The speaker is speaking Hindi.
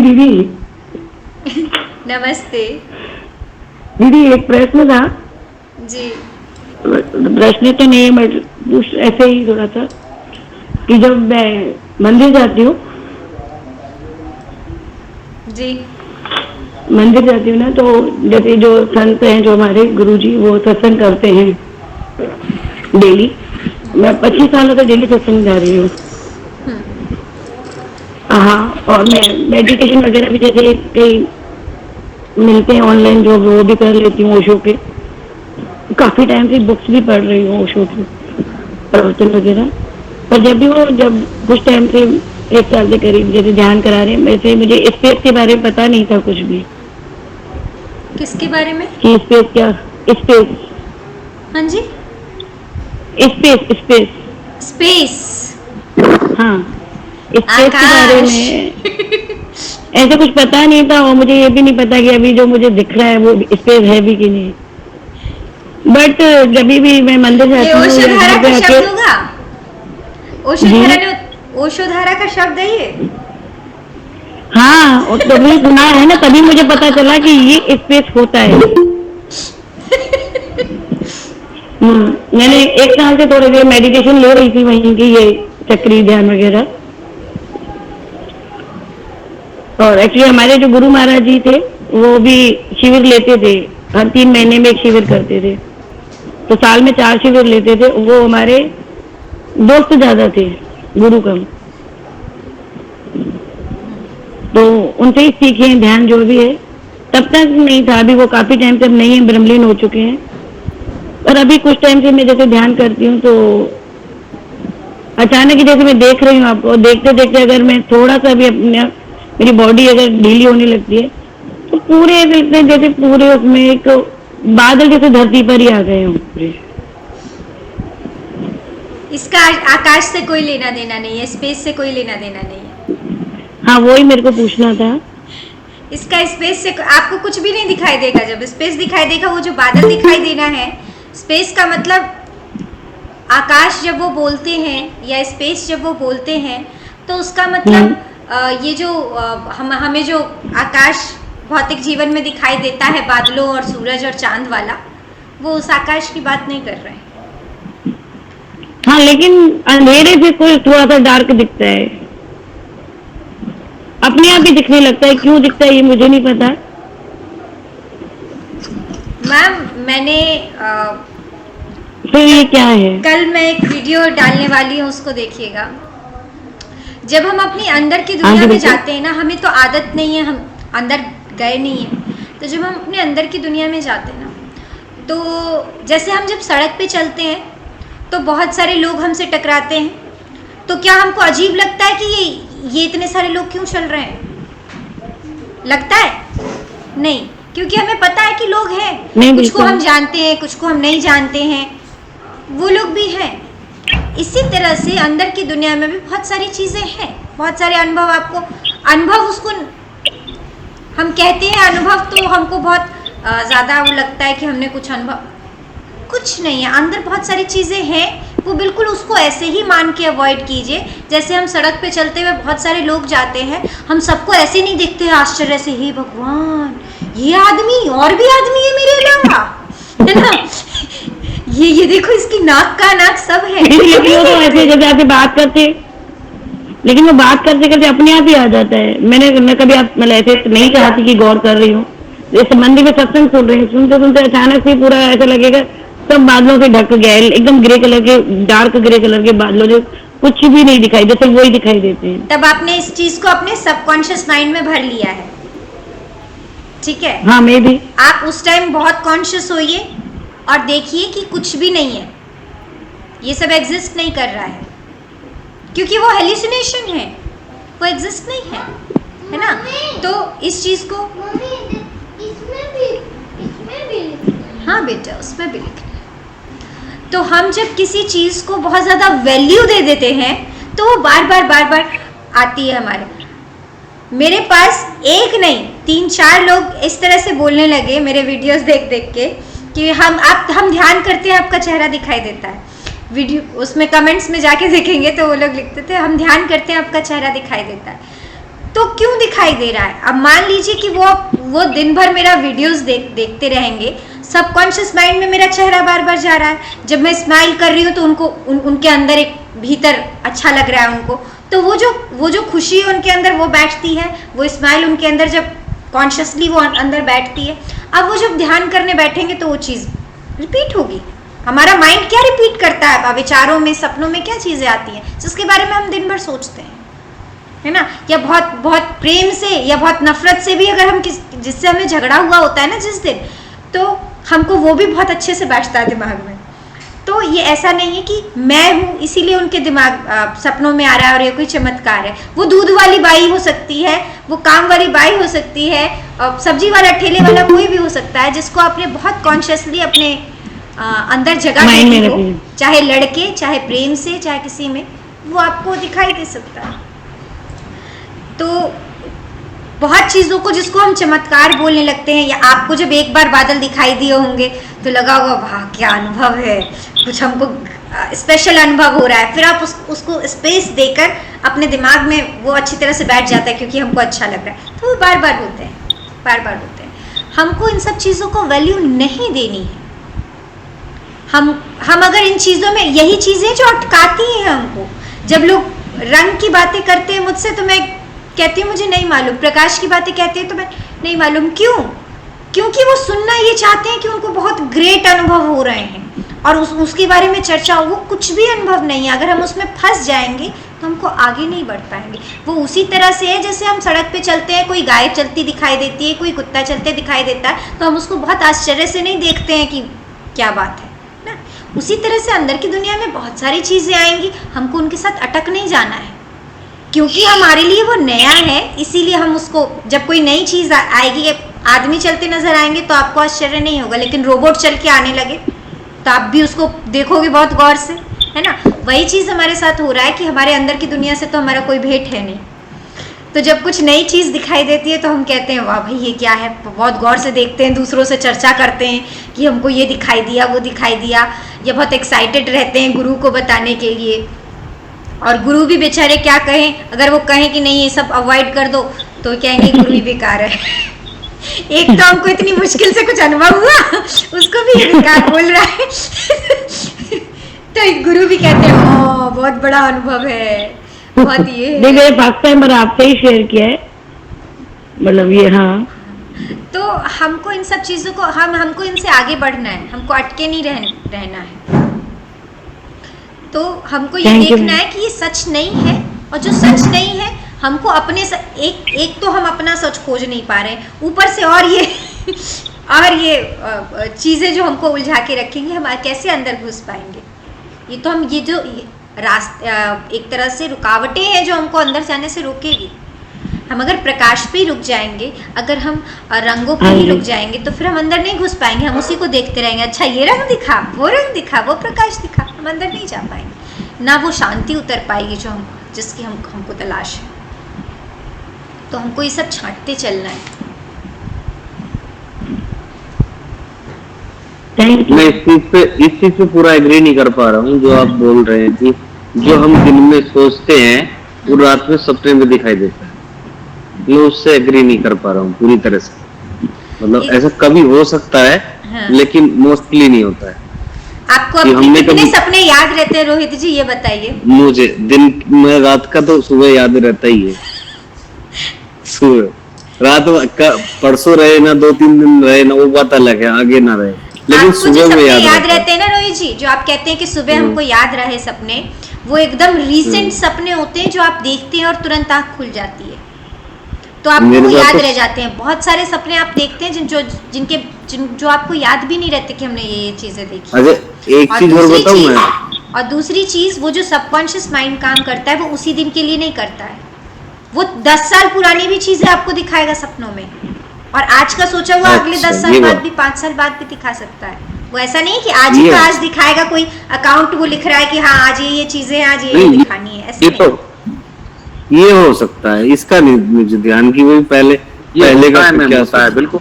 दीदी। नमस्ते दीदी एक प्रश्न था। जी। प्रश्न तो नहीं है, बट ऐसे ही थोड़ा सा कि जब मैं मंदिर जाती हूँ जी। ना, तो जैसे जो संत हैं, जो हमारे गुरुजी, वो सत्संग करते हैं डेली। मैं 25 सालों से डेली सत्संग जा रही हूँ। हाँ, और मैं मेडिटेशन वगैरह भी जैसे कई मिलते हैं ऑनलाइन, जो वो भी कर लेती हूँ ओशो के। काफी टाइम से बुक्स भी पढ़ रही हूँ ओशो की, प्रवचन वगैरह। पर जब कुछ टाइम से 1 साल के करीब जैसे ध्यान करा रहे हैं, वैसे मुझे स्पेस के बारे में पता नहीं था कुछ भी। किसके बारे में? कि स्पेस क्या? स्पेस। हाँ जी। Space space. स्पेस। हाँ, स्पेस के बारे आकाश। में ऐसे कुछ पता नहीं था, और मुझे ये भी नहीं पता कि अभी जो मुझे दिख रहा है वो स्पेस है भी कि नहीं। बट जब भी मैं मंदिर ये जाती हूँ या ओशोधारा घर का पे आके। शब्द होगा। जी ओशोधारा का शब्द है ये। हाँ, और तभी सुना है ना, तभी मुझे पता चला कि ये स्पेस होता है। मैंने 1 साल से थोड़ी देर मेडिटेशन ले रही थी वहीं की, ये चक्री ध्यान वगैरह। और एक्चुअली हमारे जो गुरु महाराज जी थे, वो भी शिविर लेते थे। हर 3 महीने में एक शिविर करते थे, तो साल में 4 शिविर लेते थे। वो हमारे दोस्त ज्यादा थे, गुरु कम। तो उनसे ही सीखे हैं ध्यान, जो भी है। तब तक नहीं था, अभी वो काफी टाइम से अब नहीं है, ब्रह्मलीन हो चुके हैं। और अभी कुछ टाइम से मैं जैसे ध्यान करती हूँ, तो अचानक ही जैसे मैं देख रही हूँ आपको, देखते देखते अगर मैं थोड़ा सा भी अपने, मेरी बॉडी अगर ढीली होने लगती है, तो पूरे ऐसे लगते हैं जैसे पूरे उसमें एक बादल जैसे धरती पर ही आ गए हों पूरे। इसका आकाश से कोई लेना देना नहीं है, स्पेस से कोई लेना देना नहीं है। हाँ, वो ही मेरे को पूछना था। इसका स्पेस से आपको कुछ भी नहीं दिखाई देगा। जब स्पेस दिखाई देगा, वो जो बादल दिखाई देना है, स्पेस का मतलब आकाश जब वो बोलते हैं या स्पेस जब वो बोलते हैं, तो उसका मतलब ये जो हमें जो आकाश भौतिक जीवन में दिखाई देता है, बादलों और सूरज और चांद वाला, वो उस आकाश की बात नहीं कर रहे हैं। हाँ, लेकिन अंधेरे से कोई थोड़ा सा डार्क दिखता है, अपने आप ही दिखने लगता है। क्यों दिखता है ये मुझे नहीं पता। मैम, मैंने फिर ये क्या है? कल मैं एक वीडियो डालने वाली हूँ, उसको देखिएगा। जब हम अपनी अंदर की दुनिया में जाते हैं ना, हमें तो आदत नहीं है, हम अंदर गए नहीं है। तो जब हम अपने अंदर की दुनिया में जाते हैं ना, तो जैसे हम जब सड़क पे चलते हैं, तो बहुत सारे लोग हमसे टकराते हैं, तो क्या हमको अजीब लगता है कि ये इतने सारे लोग क्यों चल रहे हैं? लगता है? नहीं, क्योंकि हमें पता है कि लोग हैं। कुछ को हम जानते हैं, कुछ को हम नहीं जानते हैं, वो लोग भी हैं। इसी तरह से अंदर की दुनिया में भी बहुत सारी चीजें हैं, बहुत सारे अनुभव। आपको अनुभव, उसको हम कहते हैं अनुभव, तो हमको बहुत ज्यादा वो लगता है कि हमने कुछ अनुभव, कुछ नहीं है। अंदर बहुत सारी चीजें हैं, वो बिल्कुल उसको ऐसे ही मान के अवॉइड कीजिए। जैसे हम सड़क पे चलते हुए बहुत सारे लोग जाते हैं, हम सबको ऐसे नहीं देखते हैं आश्चर्य से, हे भगवान, ये आदमी और भी आदमी है मेरे अलावा, है ना? ये देखो, इसकी नाक का नाक सब है। लेकिन वो तो ऐसे जब आपसे बात करते, लेकिन वो बात करते करते अपने आप ही आ जाता है। मैं कभी आप मतलब ऐसे नहीं चाहती कि गौर कर रही हूँ। जैसे मंदिर में सत्संग सुन रहे हैं, सुनते सुनते अचानक से पूरा ऐसा लगेगा सब बादलों से ढक गया, एकदम ग्रे कलर के, डार्क ग्रे कलर के बादलों, जो कुछ भी नहीं दिखाई देते, वही दिखाई देते हैं। तब आपने इस चीज को अपने सबकॉन्शियस माइंड में भर लिया है, ठीक है? हाँ, मैं भी। आप उस टाइम बहुत कॉन्शियस होइए और देखिए कि कुछ भी नहीं है, ये सब एग्जिस्ट नहीं कर रहा है, क्योंकि वो हेल्यूसिनेशन है, वो एग्जिस्ट नहीं है ना? तो इस चीज को, हाँ बेटा, उसमें भी लिखना है। तो हम जब किसी चीज को बहुत ज्यादा वैल्यू दे देते हैं, तो वो बार बार आती है हमारे। मेरे पास एक नहीं, 3-4 लोग इस तरह से बोलने लगे मेरे वीडियोस देख देख के कि हम ध्यान करते हैं, आपका चेहरा दिखाई देता है। वीडियो उसमें कमेंट्स में जाके देखेंगे तो वो लोग लिखते थे, हम ध्यान करते हैं, आपका चेहरा दिखाई देता है। तो क्यों दिखाई दे रहा है? अब मान लीजिए कि वो दिन भर मेरा वीडियोस देखते रहेंगे, सबकॉन्शियस माइंड में मेरा चेहरा बार बार जा रहा है, जब मैं स्माइल कर रही हूँ तो उनको उनके अंदर एक भीतर अच्छा लग रहा है उनको, तो वो जो खुशी है उनके अंदर वो बैठती है, वो स्माइल उनके अंदर जब कॉन्शियसली वो अंदर बैठती है, अब वो जब ध्यान करने बैठेंगे तो वो चीज़ रिपीट होगी। हमारा माइंड क्या रिपीट करता है? विचारों में, सपनों में क्या चीज़ें आती हैं जिसके बारे में हम दिन भर सोचते हैं, है ना? या बहुत बहुत प्रेम से या बहुत नफरत से भी अगर हम जिससे हमें झगड़ा हुआ होता है ना जिस दिन, तो हमको वो भी बहुत अच्छे से बैठता है दिमाग में। तो ये ऐसा नहीं है कि मैं हूँ इसीलिए उनके दिमाग सपनों में आ रहा है और ये कोई चमत्कार है। वो दूध वाली बाई हो सकती है, वो काम वाली बाई हो सकती है, सब्जी वाला ठेले वाला कोई भी हो सकता है जिसको आपने बहुत कॉन्शियसली अपने अंदर जगह दी हो, चाहे लड़के, चाहे प्रेम से, चाहे किसी में, वो आपको दिखाई दे सकता है। तो बहुत चीज़ों को जिसको हम चमत्कार बोलने लगते हैं, या आपको जब एक बार बादल दिखाई दिए होंगे तो लगा होगा वाह क्या अनुभव है, कुछ हमको स्पेशल अनुभव हो रहा है, फिर आप उसको स्पेस देकर अपने दिमाग में वो अच्छी तरह से बैठ जाता है क्योंकि हमको अच्छा लग रहा है। तो वो बार बार होते हैं, बार बार होते हैं। हमको इन सब चीज़ों को वैल्यू नहीं देनी है। हम अगर इन चीज़ों में, यही चीज़ें जो अटकाती हैं हमको, जब लोग रंग की बातें करते हैं मुझसे तो मैं कहती हूँ मुझे नहीं मालूम, प्रकाश की बातें कहते हैं तो मैं नहीं मालूम। क्यों? क्योंकि वो सुनना ये चाहते हैं कि उनको बहुत ग्रेट अनुभव हो रहे हैं और उसके बारे में चर्चा हो। वो कुछ भी अनुभव नहीं है, अगर हम उसमें फंस जाएंगे तो हमको आगे नहीं बढ़ पाएंगे। वो उसी तरह से है जैसे हम सड़क पे चलते हैं, कोई गाय चलती दिखाई देती है, कोई कुत्ता चलते दिखाई देता है, तो हम उसको बहुत आश्चर्य से नहीं देखते हैं कि क्या बात है ना। उसी तरह से अंदर की दुनिया में बहुत सारी चीज़ें आएंगी, हमको उनके साथ अटक नहीं जाना है क्योंकि हमारे लिए वो नया है। इसीलिए हम उसको, जब कोई नई चीज़ आएगी, आदमी चलते नजर आएंगे तो आपको आश्चर्य नहीं होगा, लेकिन रोबोट चल के आने लगे तो आप भी उसको देखोगे बहुत गौर से, है ना। वही चीज़ हमारे साथ हो रहा है कि हमारे अंदर की दुनिया से तो हमारा कोई भेंट है नहीं, तो जब कुछ नई चीज़ दिखाई देती है तो हम कहते हैं वाह भाई ये क्या है, बहुत गौर से देखते हैं, दूसरों से चर्चा करते हैं कि हमको ये दिखाई दिया, वो दिखाई दिया, या बहुत एक्साइटेड रहते हैं गुरु को बताने के लिए। और गुरु भी बेचारे क्या कहें, अगर वो कहें कि नहीं ये सब अवॉइड कर दो तो कहेंगे गुरु ही बेकार है। एक तो हमको इतनी मुश्किल से कुछ अनुभव हुआ, उसको भी ये बेकार बोल रहा है। तो गुरु भी कहते हैं ओ बहुत बड़ा अनुभव है, बहुत ये नहीं, मेरे फर्स्ट टाइम पर आपसे ही शेयर किया है, मतलब ये। हाँ, तो हमको इन सब चीज़ों को हमको इनसे आगे बढ़ना है, हमको अटके नहीं रहना है। तो हमको ये देखना है कि ये सच नहीं है, और जो सच नहीं है हमको अपने एक तो हम अपना सच खोज नहीं पा रहे हैं, ऊपर से और ये चीज़ें जो हमको उलझा के रखेंगे, हम कैसे अंदर घुस पाएंगे। ये तो हम, ये जो रास्ते एक तरह से रुकावटें हैं जो हमको अंदर जाने से रोकेगी। हम अगर प्रकाश पे ही रुक जाएंगे, अगर हम रंगों पे ही रुक जाएंगे तो फिर हम अंदर नहीं घुस पाएंगे, हम उसी को देखते रहेंगे। अच्छा ये रंग दिखा, वो रंग दिखा, वो प्रकाश दिखा, हम अंदर नहीं जा पाएंगे, ना वो शांति उतर पाएगी जो जिसकी हमको तलाश है। तो हमको ये सब छांटते चलना है। मैं इस चीज पे पूरा एग्री नहीं कर पा रहा हूँ जो आप बोल रहे हैं कि जो हम दिन में सोचते हैं वो रात में सपने में दिखाई देता है। मैं उससे एग्री नहीं कर पा रहा हूँ पूरी तरह से। मतलब ऐसा कभी हो सकता है, हाँ। लेकिन मोस्टली नहीं होता है। आपको अपने कितने सपने याद रहते हैं रोहित जी, ये बताइए। मुझे दिन में, रात का तो सुबह याद रहता ही है। सुबह रात का परसों रहे ना, 2-3 दिन रहे ना, वो बात अलग है, आगे ना रहे, लेकिन सुबह में याद रहते हैं ना रोहित जी। जो आप कहते हैं कि सुबह हमको याद रहे सपने, वो एकदम रीसेंट सपने होते हैं जो आप देखते हैं और तुरंत आँख खुल जाती है, तो आपको वो याद रह जाते हैं। बहुत सारे सपने आप देखते हैं जो आपको याद भी नहीं रहते कि हमने ये चीजें देखी। अच्छा एक चीज और बताऊं मैं, और दूसरी चीज, वो जो सबकॉन्शियस माइंड काम करता है वो उसी दिन के लिए नहीं करता है, वो 10 साल पुरानी भी चीजें आपको दिखाएगा सपनों में, और आज का सोचा हुआ अगले 10 साल बाद भी, 5 साल बाद भी दिखा सकता है। वो ऐसा नहीं कि आज ही का आज दिखाएगा, कोई अकाउंट वो लिख रहा है कि हाँ आज ये चीजें आज ये दिखानी है, ऐसे नहीं। ये हो सकता है, इसका नहीं मुझे ध्यान की वही पहले का क्या है। बिल्कुल